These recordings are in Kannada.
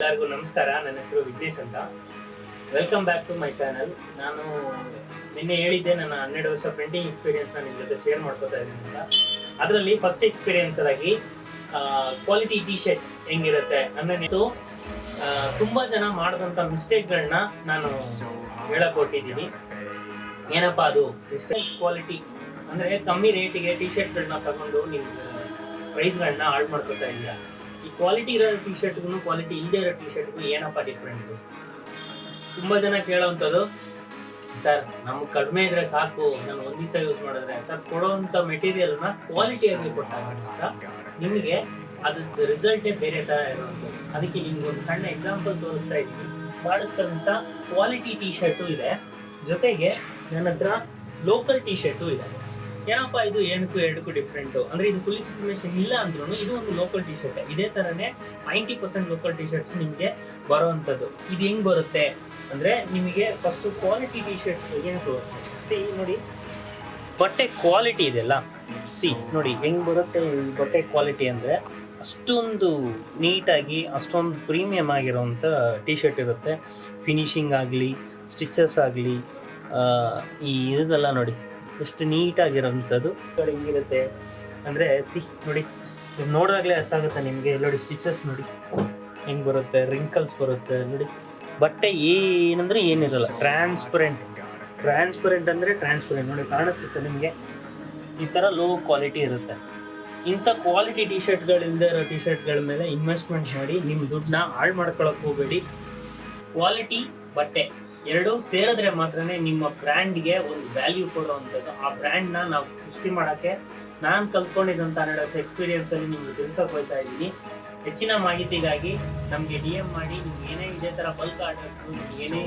ಎಲ್ಲರಿಗೂ ನಮಸ್ಕಾರ. ನನ್ನ ಹೆಸರು ವಿಘ್ನೇಶ್ ಅಂತ. Welcome back to my channel. ನಾನು ನಿನ್ನೆ ಹೇಳಿದ್ದೆ ನನ್ನ 12 ವರ್ಷ ಪ್ರಿಂಟಿಂಗ್ ಎಕ್ಸ್ಪೀರಿಯನ್ಸ್ ನಿಮ್ಮ ಜೊತೆ ಶೇರ್ ಮಾಡ್ಕೋತಾ ಇದ್ದೀನಿ ಅಂತ. ಅದರಲ್ಲಿ ಫಸ್ಟ್ ಎಕ್ಸ್ಪೀರಿಯನ್ಸ್ ಆಗಿ ಕ್ವಾಲಿಟಿ ಟಿ ಶರ್ಟ್ ಹೆಂಗಿರುತ್ತೆ ಅಂದರೆ ತುಂಬ ಜನ ಮಾಡಿದಂಥ ಮಿಸ್ಟೇಕ್ಗಳನ್ನ ನಾನು ಹೇಳಕೊಟ್ಟಿದ್ದೀನಿ. ಏನಪ್ಪ ಅದು ಮಿಸ್ಟೇಕ್? ಕ್ವಾಲಿಟಿ ಅಂದರೆ ಕಮ್ಮಿ ರೇಟಿಗೆ ಟಿ ಶರ್ಟ್ಗಳನ್ನ ತಗೊಂಡು ನೀವು ಪ್ರೈಸ್ಗಳನ್ನ ಹಾಳು ಮಾಡ್ಕೊತಾ ಇದ್ದೀರಾ. ಈ ಕ್ವಾಲಿಟಿ ಇರೋ ಟಿ ಶರ್ಟ್ಗೂ ಕ್ವಾಲಿಟಿ ಇಲ್ಲದೆ ಇರೋ ಟಿ ಶರ್ಟ್ಗೂ ಏನಪ್ಪ ಡಿಫ್ರೆಂಟು? ತುಂಬ ಜನ ಕೇಳೋವಂಥದ್ದು, ಸರ್ ನಮ್ಗೆ ಕಡಿಮೆ ಇದ್ರೆ ಸಾಕು, ನಾನು ಒಂದು ದಿವಸ ಯೂಸ್ ಮಾಡಿದ್ರೆ. ಸರ್ ಕೊಡೋವಂಥ ಮೆಟೀರಿಯಲ್ನ ಕ್ವಾಲಿಟಿಯಾಗಿ ಕೊಟ್ಟಾಗ ನಿಮಗೆ ಅದ್ರ ರಿಸಲ್ಟೇ ಬೇರೆ ಥರ ಇರೋದು. ಅದಕ್ಕೆ ನಿಮ್ಗೊಂದು ಸಣ್ಣ ಎಕ್ಸಾಂಪಲ್ ತೋರಿಸ್ತಾ ಇದ್ದೀನಿ. ಮಾಡಿಸ್ತಂಥ ಕ್ವಾಲಿಟಿ ಟಿ ಶರ್ಟು ಇದೆ, ಜೊತೆಗೆ ನನ್ನ ಹತ್ರ ಲೋಕಲ್ ಟಿ ಶರ್ಟು ಇದೆ. ಏನಪ್ಪ ಇದು ಏನಕ್ಕೂ ಎರಡಕ್ಕೂ ಡಿಫ್ರೆಂಟು ಅಂದರೆ, ಇದು ಫುಲ್ ಸಿಕ್ಯುಮೇಷನ್ ಇಲ್ಲ ಅಂದ್ರೂ ಇದು ಒಂದು ಲೋಕಲ್ ಟಿ ಶರ್ಟ್. ಇದೇ ಥರನೇ 90% ಲೋಕಲ್ ಟಿ ಶರ್ಟ್ಸ್ ನಿಮಗೆ ಬರೋವಂಥದ್ದು. ಇದು ಹೆಂಗೆ ಬರುತ್ತೆ ಅಂದರೆ, ನಿಮಗೆ ಫಸ್ಟು ಕ್ವಾಲಿಟಿ ಟಿ ಶರ್ಟ್ಸ್ ಏನು ತೋರಿಸ್ತೀನಿ. ಸಿ ನೋಡಿ, ಬಟ್ಟೆ ಕ್ವಾಲಿಟಿ ಇದೆಲ್ಲ ಸಿ ನೋಡಿ ಹೆಂಗೆ ಬರುತ್ತೆ ಈ ಬಟ್ಟೆ ಕ್ವಾಲಿಟಿ ಅಂದರೆ, ಅಷ್ಟೊಂದು ನೀಟಾಗಿ ಅಷ್ಟೊಂದು ಪ್ರೀಮಿಯಮ್ ಆಗಿರೋವಂಥ ಟಿ ಶರ್ಟ್ ಇರುತ್ತೆ. ಫಿನಿಶಿಂಗ್ ಆಗಲಿ, ಸ್ಟಿಚಸ್ ಆಗಲಿ, ಈ ಇದೆಲ್ಲ ನೋಡಿ ಎಷ್ಟು ನೀಟಾಗಿರೋಂಥದ್ದು ಹೆಂಗಿರುತ್ತೆ ಅಂದರೆ, ಸಿ ನೋಡಿ ನೋಡಿದಾಗಲೇ ಅರ್ಥ ಆಗುತ್ತೆ ನಿಮಗೆ. ನೋಡಿ ಸ್ಟಿಚಸ್ ನೋಡಿ ಹೆಂಗೆ ಬರುತ್ತೆ, ರಿಂಕಲ್ಸ್ ಬರುತ್ತೆ ನೋಡಿ. ಬಟ್ಟೆ ಏನಂದರೆ ಏನಿರಲ್ಲ, ಟ್ರಾನ್ಸ್ಪರೆಂಟ್ ಅಂದರೆ ಟ್ರಾನ್ಸ್ಪರೆಂಟ್ ನೋಡಿ, ಕಾಣಿಸುತ್ತೆ ನಿಮಗೆ. ಈ ಥರ ಲೋ ಕ್ವಾಲಿಟಿ ಇರುತ್ತೆ. ಇಂಥ ಕ್ವಾಲಿಟಿ ಟಿ ಶರ್ಟ್ಗಳಿಲ್ಲದೆ ಇರೋ ಟಿ ಶರ್ಟ್ಗಳ ಮೇಲೆ ಇನ್ವೆಸ್ಟ್ಮೆಂಟ್ ಮಾಡಿ ನಿಮ್ಮ ದುಡ್ಡನ್ನ ಹಾಳು ಮಾಡ್ಕೊಳಕ್ಕೆ ಹೋಗಬೇಡಿ. ಕ್ವಾಲಿಟಿ ಬಟ್ಟೆ ಎರಡೂ ಸೇರಿದ್ರೆ ಮಾತ್ರನೇ ನಿಮ್ಮ ಬ್ರ್ಯಾಂಡ್ಗೆ ಒಂದು ವ್ಯಾಲ್ಯೂ ಕೊಡುವಂಥದ್ದು. ಆ ಬ್ರ್ಯಾಂಡ್ನ ನಾವು ಸೃಷ್ಟಿ ಮಾಡೋಕ್ಕೆ ನಾನು ಕಲ್ತ್ಕೊಂಡಿದ್ದಂಥ 12 ವರ್ಷ ಎಕ್ಸ್ಪೀರಿಯನ್ಸಲ್ಲಿ ನಿಮ್ಗೆ ತಿಳಿಸೋಕೆ ಹೋಗ್ತಾ ಇದ್ದೀನಿ. ಹೆಚ್ಚಿನ ಮಾಹಿತಿಗಾಗಿ ನಮಗೆ DM ಮಾಡಿ. ನಿಮ್ಗೆ ಏನೇ ಇದೇ ಥರ ಬಲ್ಕ್ ಆರ್ಡರ್ಸ್, ಏನೇ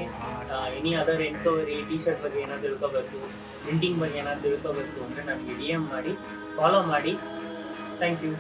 any other enquiry, T shirt ಬಗ್ಗೆ ಏನಾದ್ರು ತಿಳ್ಕೊಬೇಕು, ಪ್ರಿಂಟಿಂಗ್ ಬಗ್ಗೆ ಏನಾದ್ರು ತಿಳ್ಕೊಬೇಕು ಅಂದರೆ ನನಗೆ DM ಮಾಡಿ, ಫಾಲೋ ಮಾಡಿ. Thank you.